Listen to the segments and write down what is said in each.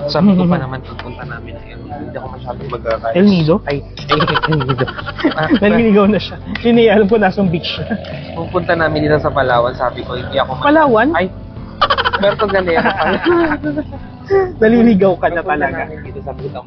Sabi ko pa naman pagpunta namin ng El Nido, hindi ako masyadong magkakain. El Nido? Ay, El Nido. Naliligaw na siya. Hindi, alam ko nasang beach siya. Pupunta namin dito sa Palawan, sabi ko, hindi ako Palawan? Ay, Puerto Galera pala. Naliligaw ka na talaga. Dito sa Butang.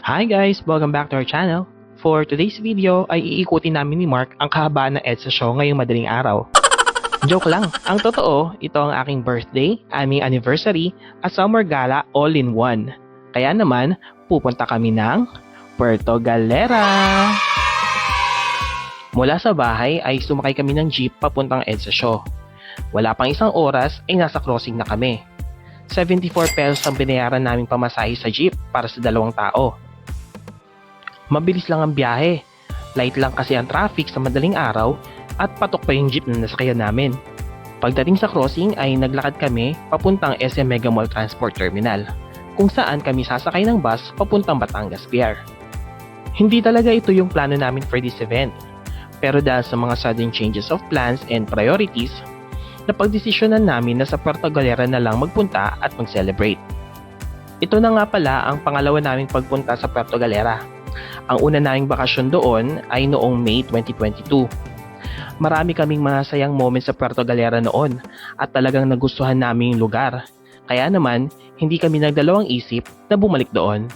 Hi guys! Welcome back to our channel. For today's video ay iikutin namin ni Mark ang kahabaan ng EDSA show ngayong madaling araw. Joke lang, ang totoo, ito ang aking birthday, aming anniversary, at summer gala all in one. Kaya naman, pupunta kami ng Puerto Galera. Mula sa bahay ay sumakay kami ng jeep papuntang EDSA show. Wala pang isang oras ay nasa crossing na kami. 74 pesos ang binayaran naming pamasahe sa jeep para sa 2 tao. Mabilis lang ang biyahe. Light lang kasi ang traffic sa madaling araw at patok pa yung jeep na nasakyan namin. Pagdating sa crossing ay naglakad kami papuntang SM Mega Mall Transport Terminal, kung saan kami sasakay ng bus papuntang Batangas Pier. Hindi talaga ito yung plano namin for this event, pero dahil sa mga sudden changes of plans and priorities, napagdesisyonan namin na sa Puerto Galera na lang magpunta at mag-celebrate. Ito na nga pala ang pangalawa naming pagpunta sa Puerto Galera. Ang una naming bakasyon doon ay noong May 2022. Marami kaming masayang moments sa Puerto Galera noon at talagang nagustuhan namin yung lugar. Kaya naman, hindi kami nagdalawang isip na bumalik doon.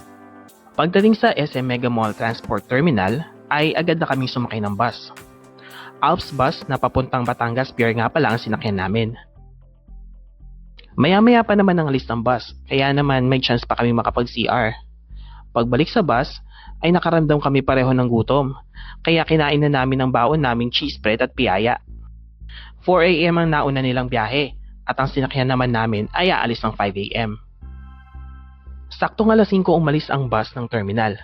Pagdating sa SM Mega Mall Transport Terminal, ay agad na kaming sumakay ng bus. Alps bus na papuntang Batangas Pier nga pala ang sinakyan namin. Maya-maya pa naman ang alis ng bus, kaya naman may chance pa kami makapag-CR. Pagbalik sa bus, ay nakaramdam kami pareho ng gutom, kaya kinain na namin ang baon naming cheese bread at piyaya. 4 AM ang nauna nilang biyahe, at ang sinakyan naman namin ay aalis ng 5 AM. Saktong alas 5 umalis ang bus ng terminal.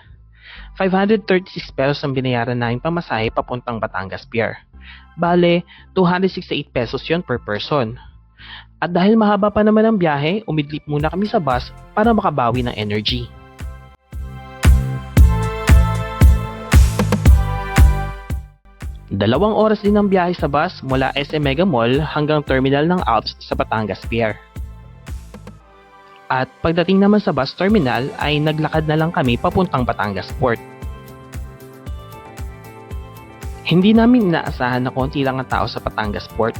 536 pesos ang binayaran namin pamasahe papuntang Batangas Pier. Bale, 268 pesos yon per person. At dahil mahaba pa naman ang biyahe, umidlip muna kami sa bus para makabawi ng energy. Dalawang oras din ang biyahe sa bus mula SM Mega Mall hanggang terminal ng Alps sa Batangas Pier. At pagdating naman sa bus terminal ay naglakad na lang kami papuntang Batangas Port. Hindi namin inaasahan na konti lang ang tao sa Batangas Port.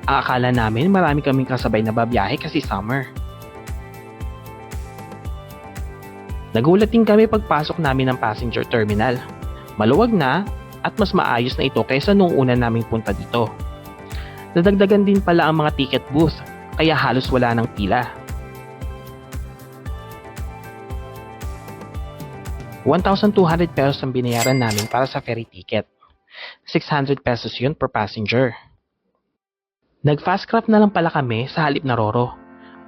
Ang akala namin marami kaming kasabay na babiyahe kasi summer. Nagulat din kami pagpasok namin ng passenger terminal. Maluwag na at mas maayos na ito kaysa noong una naming punta dito. Nadagdagan din pala ang mga ticket booth, kaya halos wala ng pila. 1,200 pesos ang binayaran namin para sa ferry ticket. 600 pesos yun per passenger. Nag-fast craft na lang pala kami sa halip na Roro.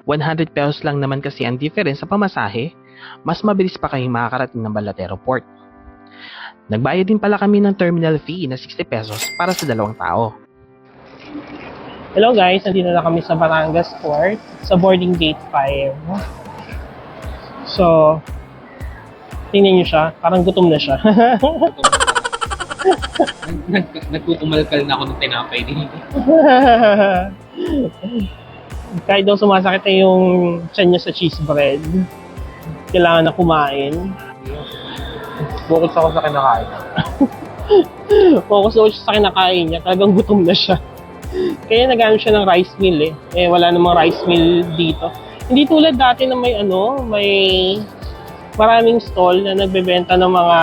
100 pesos lang naman kasi ang difference sa pamasahe, mas mabilis pa kayong makakarating ng Balatero Port. Nagbayad din pala kami ng terminal fee na 60 pesos para sa 2 tao. Hello guys, nandito na kami sa Batangas Port, sa boarding gate 5. So, tingnan nyo siya, parang gutom na siya. Nagkukumalkal na ako ng tinapay din. Kahit daw sumasakit na yung tiyan niya sa cheese bread, kailangan na kumain. Focus ako sa kinakain. Focus daw siya sa kinakain niya, talagang gutom na siya. Kaya nagano siya ng rice meal eh. Wala namang rice meal dito. Hindi tulad dati na may maraming stall na nagbebenta ng mga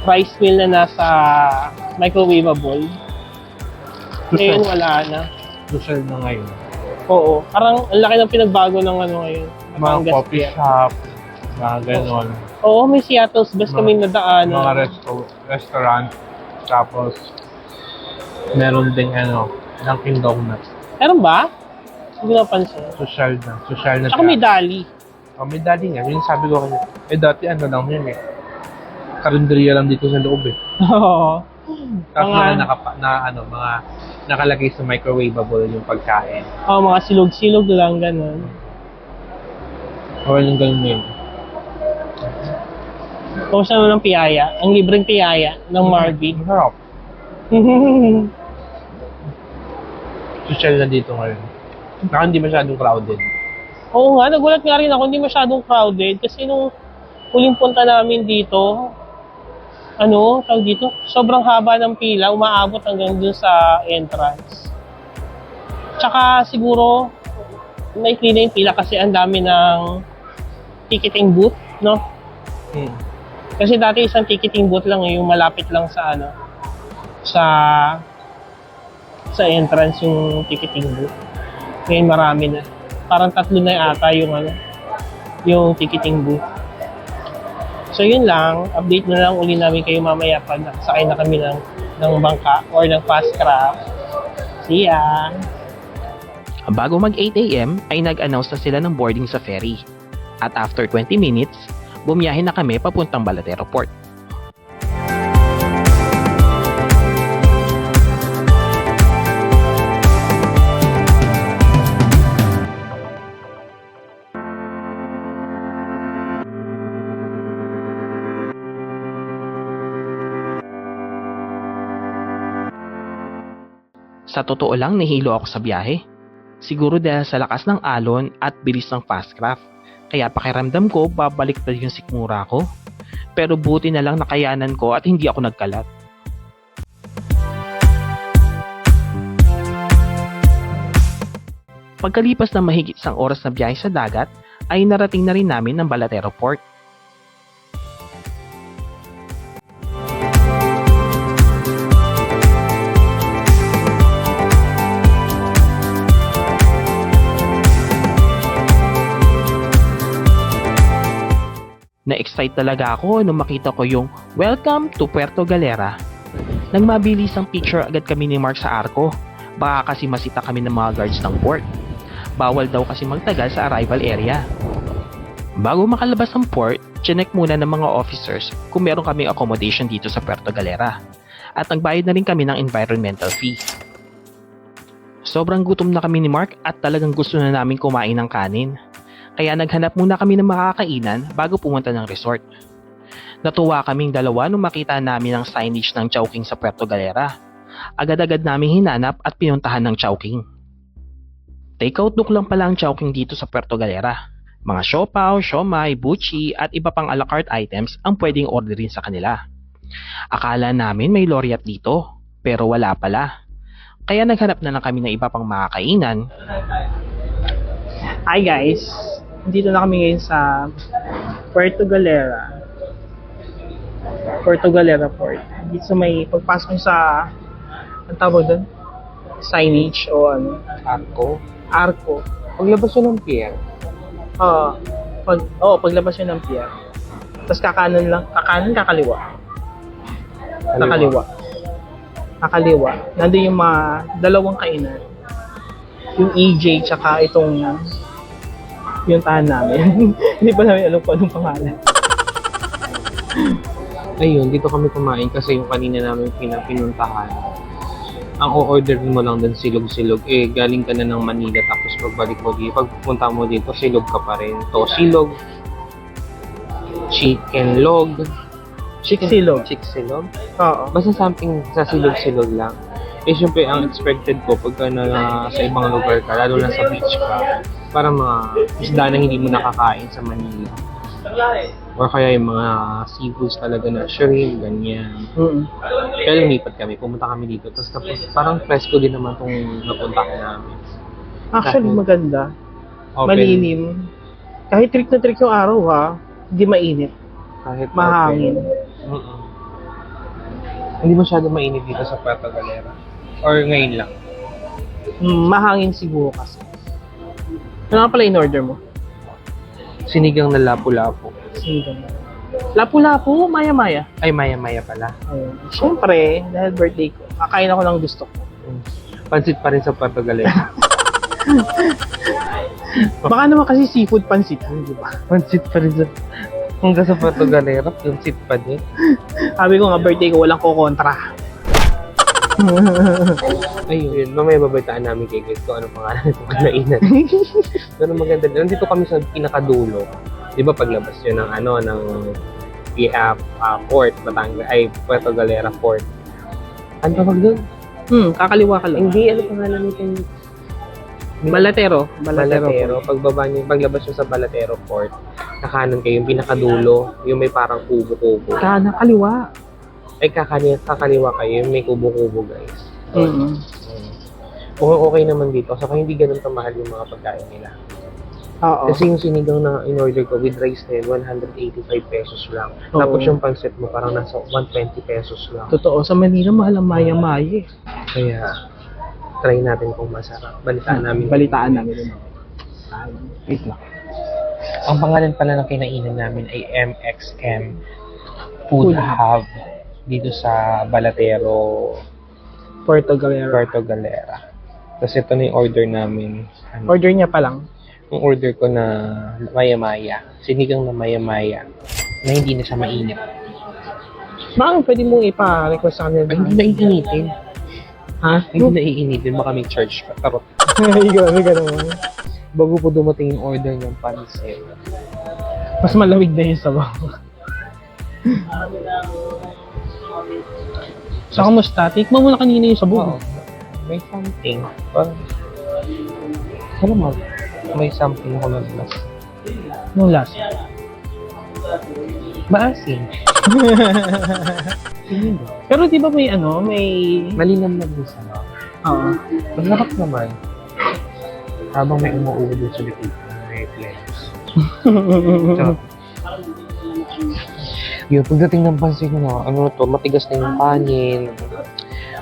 rice meal na nasa microwavable. Ngayon wala na. Social na ngayon. Oo. Parang ang laki ng pinagbago ng ngayon. Mga coffee shop, mga ganon. Oo, may Seattle's best kami nadaan. Mga restaurant. Tapos, meron ding Dunkin' Donuts. Meron ba? Hindi ko napansin. Social na Tsaka may Dali. May dali nga. Yun sabi ko kanya. Dati lang yun eh. Karinderya lang dito sa loob eh. Oo. Tapos mga nakalagay sa microwavable yung pagkain. Mga silog-silog lang, ganun. Okay lang ganun yun. Kumusta naman ang piyaya? Ang libreng piyaya ng Marvin. Harap. Social na dito ngayon. Baka hindi masyadong crowded. Oo nga, nagulat nga rin ako, hindi masyadong crowded kasi nung huling punta namin dito, tawag dito, sobrang haba ng pila, umaabot hanggang dun sa entrance. Tsaka siguro, maikli na yung pila kasi ang dami ng ticketing booth, no? Kasi dati isang ticketing booth lang yung malapit lang sa sa entrance yung ticketing booth. Ngayon marami na. Parang 3 na yata yung ticketing booth. So yun lang, update na lang uli namin kayo mamaya pag nakasakay na kami ng bangka or ng fast craft. See ya! Bago mag 8 AM ay nag-announce na sila ng boarding sa ferry. At after 20 minutes, bumiyahe na kami papuntang Balatero Port. Sa totoo lang, nahilo ako sa biyahe. Siguro dahil sa lakas ng alon at bilis ng fast craft. Kaya pakiramdam ko, babaliktad yung sikmura ko. Pero buti na lang nakayanan ko at hindi ako nagkalat. Pagkalipas ng mahigit 1 oras na biyahe sa dagat, ay narating na rin namin ng Balatero Port. Na-excite talaga ako nung makita ko yung "Welcome to Puerto Galera." Nang mabilis ang picture agad kami ni Mark sa arko. Baka kasi masita kami ng mga guards ng port. Bawal daw kasi magtagal sa arrival area. Bago makalabas ng port, chinek muna ng mga officers kung meron kaming accommodation dito sa Puerto Galera. At nagbayad na rin kami ng environmental fee. Sobrang gutom na kami ni Mark at talagang gusto na namin kumain ng kanin. Kaya naghanap muna kami ng makakainan bago pumunta ng resort. Natuwa kaming dalawa nung makita namin ang signage ng Chowking sa Puerto Galera. Agad-agad namin hinanap at pinuntahan ng Chowking. Takeout look lang pala ang Chowking dito sa Puerto Galera. Mga siopaw, siomai, buchi at iba pang a la carte items ang pwedeng orderin sa kanila. Akala namin may laureate dito, pero wala pala. Kaya naghanap na lang kami ng iba pang makakainan. Hi guys! Dito na kami ngayon sa Puerto Galera. Puerto Galera Port. Dito sa may pagpasok nyo sa ang tawag doon? Signage o Arco. Paglabas yun ng pier. Paglabas nyo ng pier. Tapos kakanan, kakaliwa. Kakaliwa. Nandun yung mga dalawang kainan. Yung EJ tsaka itong yung tahan namin. Hindi pa namin alam kung anong pangalan. Ayun, dito kami kumain kasi yung kanina namin pinuntahan. Ang o-order mo lang dun silog-silog. Galing ka na ng Manila tapos pagbalik mo dito. Pagpunta mo dito, silog ka pa rin. Silog, chicken log. Chiksilog. Oo. Basta something sa silog-silog lang. Siyempre, ang expected ko pagka sa ibang lugar ka, lalo na sa beach ka, para mga isda na hindi mo nakakain sa Manila. Or kaya yung mga seafoods talaga na shrimp, ganyan. Kaya lumipat kami, pumunta kami dito. Tapos parang fresco din naman itong napuntahan namin. Actually, maganda. Open. Malilim. Kahit trick na trick yung araw ha, hindi mainit. Kahit Mahangin. open. Hindi masyado mainit dito sa Puerto Galera. Or ngayon lang. Mahangin siguro kasi. Ano nga pala in-order mo? Sinigang na lapu-lapu. Sinigang. Lapu-lapu, maya-maya. Ay, maya-maya pala. Ayun. Siyempre, dahil birthday ko, kakain ako ng gusto ko. Pansit pa rin sa Puerto Galera. Baka naman kasi seafood pansit, di ba? Pansit pa rin sa... Hanggang sa Puerto Galera, pansit pa din. Sabi ko nga, birthday ko, walang kukontra. Ayun, mamaya babaitaan namin kay guys kung ano pangalan itong kanainan. Pero maganda din. Nandito kami sa pinakadulo. Di ba paglabas yun ng ng Port, Batangas, ay Puerto Galera Port. Ano tawag doon? Kakaliwa ka lang. Hindi, ano pangalan nito? Balatero. Balatero. Pagbaba niyo, paglabas niyo sa Balatero Port, nakanan kayo, yung pinakadulo, yung may parang kubo-kubo. Kaliwa. Ay, kakaliwa kayo, yung may kubo-kubo, guys. Okay naman dito. Saka hindi ganun kamahal yung mga pagkain nila. Oo. Kasi yung sinigang na in-order ko with rice na yun, 185 pesos lang. Oo. Tapos yung pancit mo parang nasa 120 pesos lang. Totoo, sa Manila mahal ang maya-maya. Kaya, try natin kung masarap. Balitaan namin. Balitaan namin. Wait lang. Ang pangalan pala ng kinainan namin ay MXM Food Hub dito sa Balatero, Puerto Galera. Puerto Galera. Tapos ito na yung order namin. Order niya pa lang. Yung order ko na maya-maya. Sinigang na maya-maya. Na hindi na siya mainit. Bakit pwede mong ipa-request sa kanila? Ay, hindi na iinitin. Ha? Hindi na iinitin. Baka may charge pa. Tarot. Ikaw naman. Bago po dumating yung order ng pancit. Mas malamig na yung sabaw. So, kamusta? Tikman mo na kanina yung sabaw. Oo. May something. Parang, alam mo, may something ako naglas. Nung last. Maasim. Pero di ba may Malinam na din sa mga. Oo. Masarap naman. Habang may umuuwi doon sa likod ko, may flavors. So, yun, pagdating ng pansin ko na, matigas na yung kanin.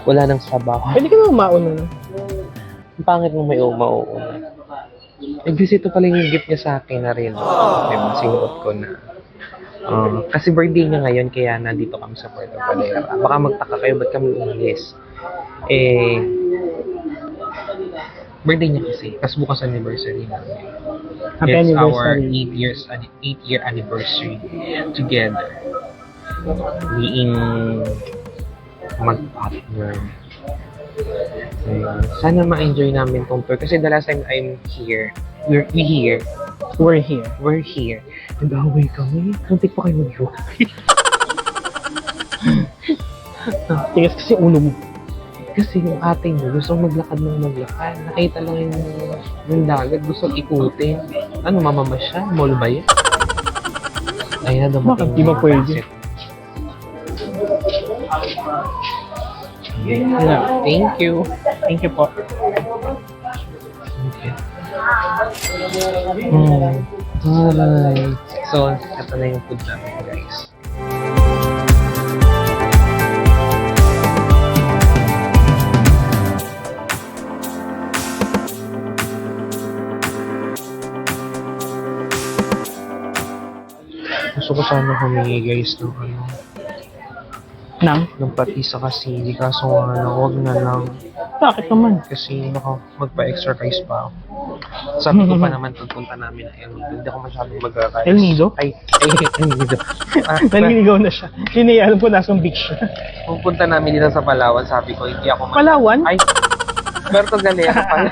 Wala nang sabaw. Pwede ka na mauna na. Ang pangit mo may mauuna. Nag-visit pala yung gift niya sa akin na rin. Diba, sinuot ko na. Kasi birthday niya ngayon, kaya nandito kami sa Puerto Galera. Baka magtaka kayo, ba't kami umalis? Birthday niya kasi. Kasi bukas anniversary namin. Happy It's anniversary. our 8-year anniversary together. Being mag-partner. Sana ma-enjoy namin tong tour. Kasi the last time I'm here, we're here. Nag-away kami. Kantik pa kayo mag-away. Tigas kasi ulo mo. Kasi yung ate mo, gusto maglakad. Nakita lang yung dagat, gusto ikutin. Ano, mamamasya? Mall ba yan? Ayun na, Bakit di ba pwede? Yeah. Thank you. Thank you po. Okay. Alright. So, ito na yung food namin, guys. Gusto ko sana humingi, guys, ng pati sa kasili. Kaso nga, huwag na lang. Bakit naman? Kasi magpa-exercise pa ako. Sabi ko pa naman pagpunta namin na El Nido, hindi ako masyadong mag-rice. El Nido? Ay, El Nido. Naliligaw na siya. Hindi, alam ko nasang beach. Pupunta namin dito sa Palawan, sabi ko, hindi ako Palawan? Ay, Puerto Galera pala.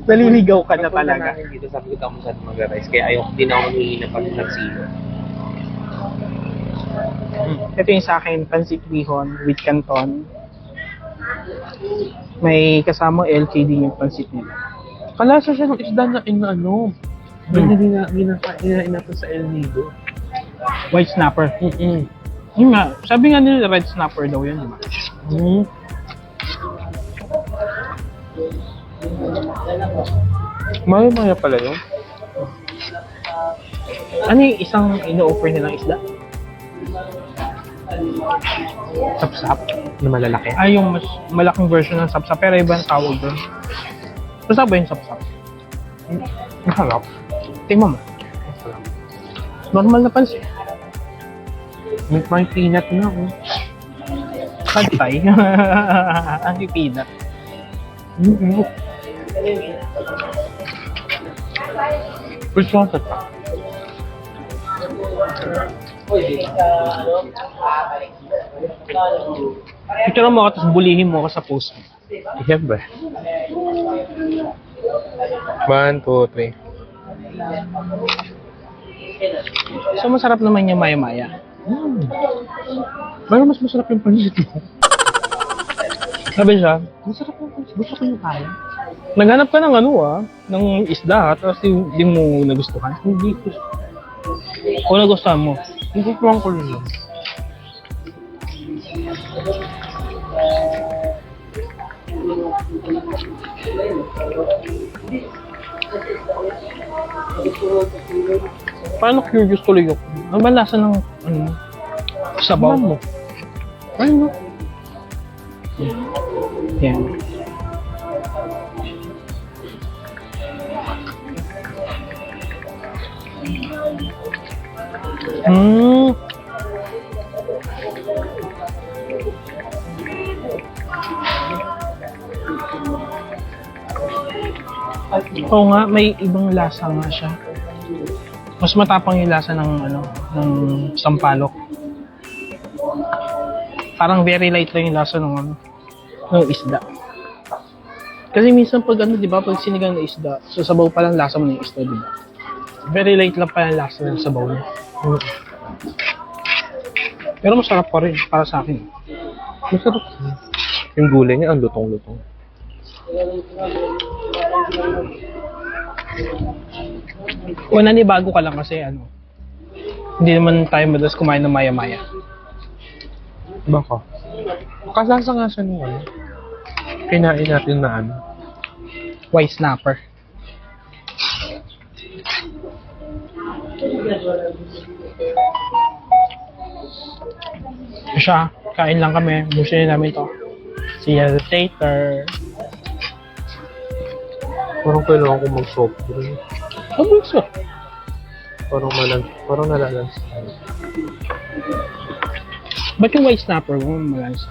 Naliligaw ka na Pagpunta talaga. namin dito, sabi ko, hindi ako masyadong mag-rice. Kaya ayaw, hindi na ako humingi na pag nagsilo. Ito yung sa akin, pancit bihon with canton. May kasama LKD yung pancit nila. Kalasa siya ng isda na Ginakain natin sa El Nido. White snapper. Yun nga, sabi nga nila red snapper daw yun, di ba? Maya-maya pala yun. Ano yung isang ino-offer nilang isda? Sapsap. Na malalaki. Ay, yung mas malaking version ng sapsap, pero ibang tawag doon. Basta ba yung sapsap? Maharap. Tingnan mo. Normal na pansin. May peanut na ako. Pantay. Ang peanut. Gusto ko sa Picture mo ka, tapos bulihin mo ka sa post mo. Siyempre. 1, 2, 3. So, masarap naman yung maya-maya. Pero mas masarap yung pansit mo. Sabi siya, Masarap yung pansit. Gusto ko yung kaya. naghanap ka ng ng isda, tapos di mo nagustuhan. Hindi ko. O nagustuhan mo. Hindi ko ang kulo lang. Paano curious tuloy ako? Ano ba lasa ng sabaw? Mo. Ano? Yan. Hmm. Oo nga, may ibang lasa nga siya. Mas matapang yung lasa ng ng sampalok. Parang very light lang yung lasa ng ng isda. Kasi minsan pag di ba, pag sinigang na isda, so sabaw pa lang lasa mo ng isda, di ba? Very light lang pa yung lasa ng sabaw niya. Pero masarap pa rin, para sa akin. Masarap. Yung gulay niya, ang lutong-lutong. Nanibago ka lang kasi hindi naman tayo madalas kumain ng maya-maya. Baka. Kasasa nga siya nung kinain natin na White snapper. Siya, kain lang kami. Busin namin to. See you later. Parang kailangan ko mag-soft drink. Ano gusto? Parang nalalansa. Ba't yung white snapper mo malansa?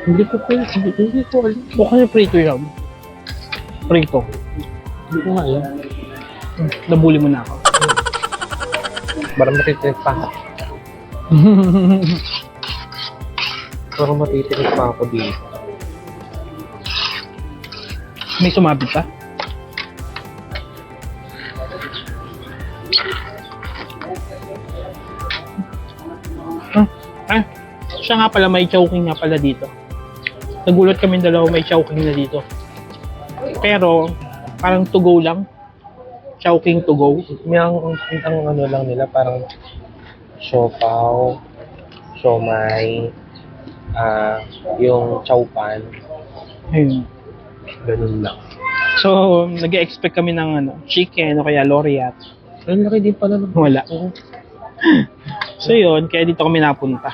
Hindi ko alam. O kasi prito yun. Prito. Hindi ko nga alam. Nabuli mo na ako. Parang matitinig pa. Parang matitinig pa ako dito. May sumabit pa? Siya nga pala, may chowking nga pala dito. Nagulat kami dalawa, may chowking na dito. Pero, parang to go lang. Chowking to go. May ang ano lang nila, parang siopaw, siomay, yung chowpan, Ayun. ganun lang. So, nag-expect kami ng chicken o kaya loriat. Ang laki din pala ng Wala. So yun, kaya dito kami napunta.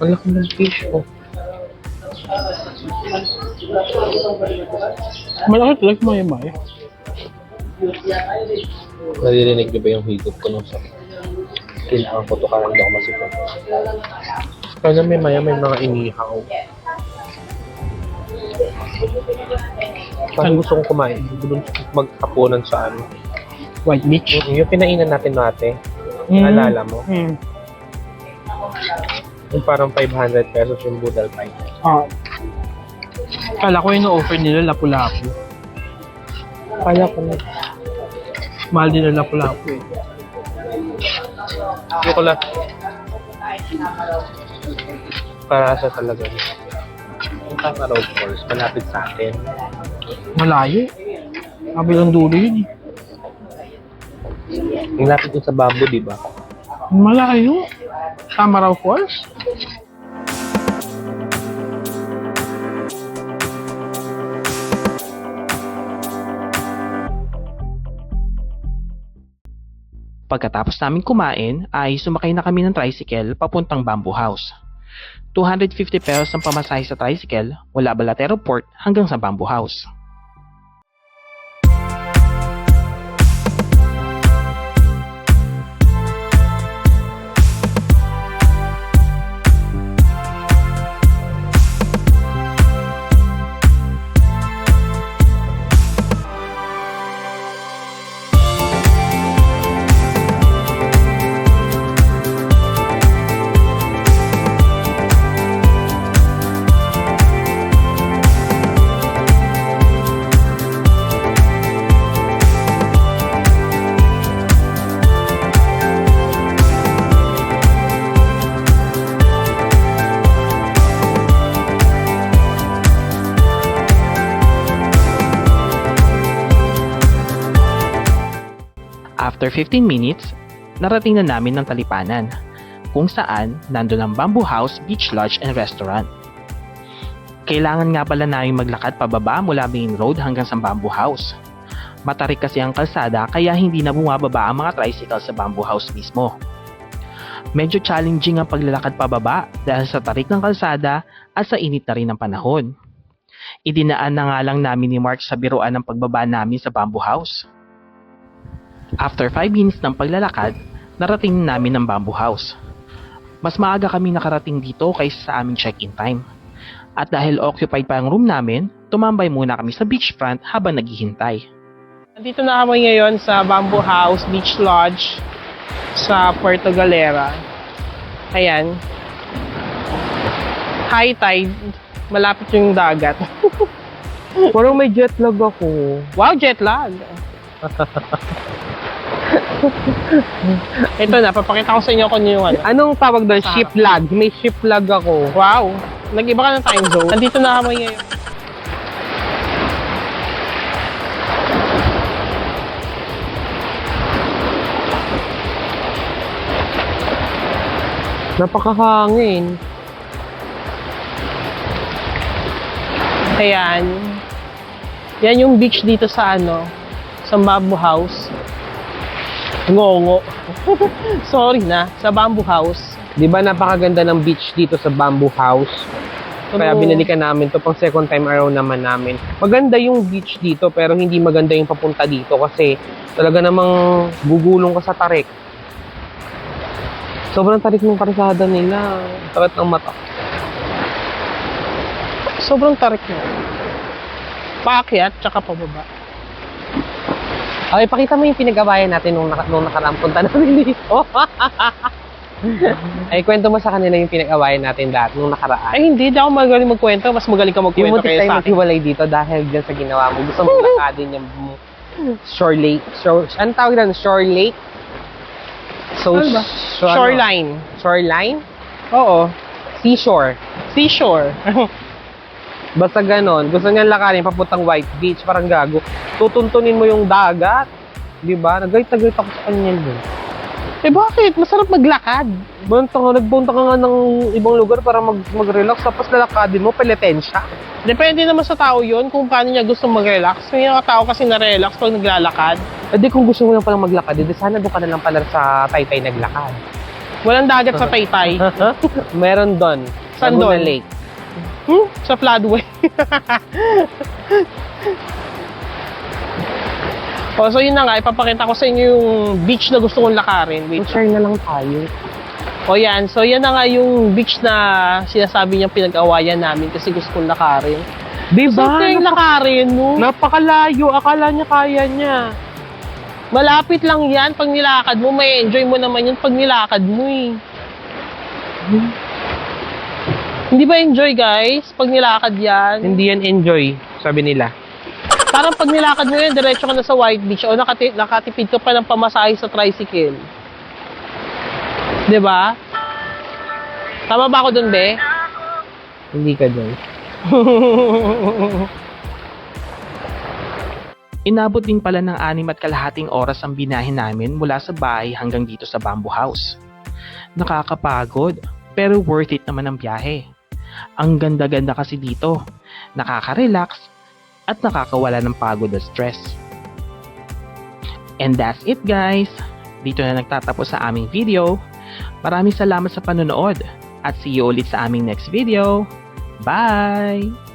Ang laki ng fish, oh. Malaki talaga maya-maya. Naririnig niyo ba yung higop ko nung sa kailangan ko to karang hindi ako masipag. Kaya may mga inihaw. Parang gusto kong kumain. Doon magkapunan sa White Beach. Yung pinainan natin naalala mo? Yung parang 500 pesos yung budal pie. Kala ko yung offer nila lapu-lapu. Kaya ko na. Mahal din na lapu-lapu eh. Hindi ko lang. Para sa talaga. Yung Tama Road Falls, malapit sa atin. Malayo. Kabilang dulo yun eh. Yung lapit dun sa bamboo, di ba? Malayo. Tamaraw Falls? Pagkatapos namin kumain ay sumakay na kami ng tricycle papuntang Bamboo House. 250 pesos ang pamasahe sa tricycle mula Balatero Port hanggang sa Bamboo House. After 15 minutes, narating na namin ng Talipanan, kung saan nandun ang Bamboo House Beach Lodge and Restaurant. Kailangan nga pala namin maglakad pababa mula main road hanggang sa Bamboo House. Matarik kasi ang kalsada kaya hindi na bumababa ang mga tricycle sa Bamboo House mismo. Medyo challenging ang paglalakad pababa dahil sa tarik ng kalsada at sa init na rin ng panahon. Idinaan na nga lang namin ni Mark sa biruan ng pagbaba namin sa Bamboo House. After 5 minutes ng paglalakad, narating namin ang Bamboo House. Mas maaga kami nakarating dito kaysa sa aming check-in time. At dahil occupied pa ang room namin, tumambay muna kami sa beachfront habang naghihintay. Nandito na kami ngayon sa Bamboo House Beach Lodge sa Puerto Galera. Ayan. High tide. Malapit yung dagat. Parang may jet lag ako. Wow, jet lag. Ito na, papakita ko sa inyo kung yung ano. Anong tawag doon? Sa Ship lag. May ship lag ako. Wow, nag-iba ka ng time zone. Nandito na kami ngayon. Napakahangin. Ayan. Yan yung beach dito sa sa Bamboo House. Ngongo. Sorry na, sa Bamboo House. Di ba napakaganda ng beach dito sa Bamboo House? Kaya Oo. binalikan namin to pang second time around naman namin. Maganda yung beach dito pero hindi maganda yung papunta dito kasi talaga namang gugulong ka sa tarik. Sobrang tarik ng karisada nila. Takat ng mata. Sobrang tarik mo. Paakyat, tsaka pababa. Okay, pakita mo yung pinag-awayan natin nung nakaraang punta namin dito. Ay, kwento mo sa kanila yung pinag-awayan natin dati nung nakaraan. Ay hindi ako magaling magkwento. Mas magaling ka Yung magkwento muntik kaya tayo sa akin. maghiwalay dito dahil dyan sa ginawa mo. Gusto mo lakadin yung shore lake. Ano tawag doon? Shore lake? So, Ano ba? Shoreline. Shoreline? Oo. Seashore. Seashore. Basta ganon. Gusto niya lakarin papuntang White Beach. Parang gago. Tutuntunin mo yung dagat. Diba? Nagayt ako sa kanya doon. Eh bakit? Masarap maglakad. Nagpunta ka nga ng ibang lugar para mag-relax. Tapos lalakadin mo, peletensya. Depende naman sa tao yun kung paano niya gusto mag-relax. May mga tao kasi na-relax pag naglalakad. E di kung gusto mo lang palang maglakad, di sana doon ka na lang pala sa Taytay naglakad. Walang dagat sa Taytay. Meron doon. Saan Laguna doon? Lake. Sa floodway. So yun na nga, ipapakita ko sa inyo yung beach na gusto kong lakarin. Wait. Share na lang tayo. Yan. So yan na nga yung beach na sinasabi niyang pinag-awayan namin kasi gusto kong lakarin. Diba? Gusto ko yung lakarin mo. Napakalayo. Akala niya kaya niya. Malapit lang yan. Pag nilakad mo, may enjoy mo naman yun pag nilakad mo eh. Hindi ba enjoy guys? Pag nilakad yan. Hindi yan enjoy, sabi nila. Parang pag nilakad mo yan, diretso ka na sa White Beach o nakatipid ka pa ng pamasahe sa tricycle. Diba? Tama ba ako dun, be? Hindi ka doon. Inabot din pala ng 6.5 oras ang binahin namin mula sa bahay hanggang dito sa Bamboo House. Nakakapagod, pero worth it naman ang biyahe. Ang ganda-ganda kasi dito, nakaka-relax, at nakakawala ng pagod at stress. And that's it guys! Dito na nagtatapos sa aming video. Maraming salamat sa panonood at see you ulit sa aming next video. Bye!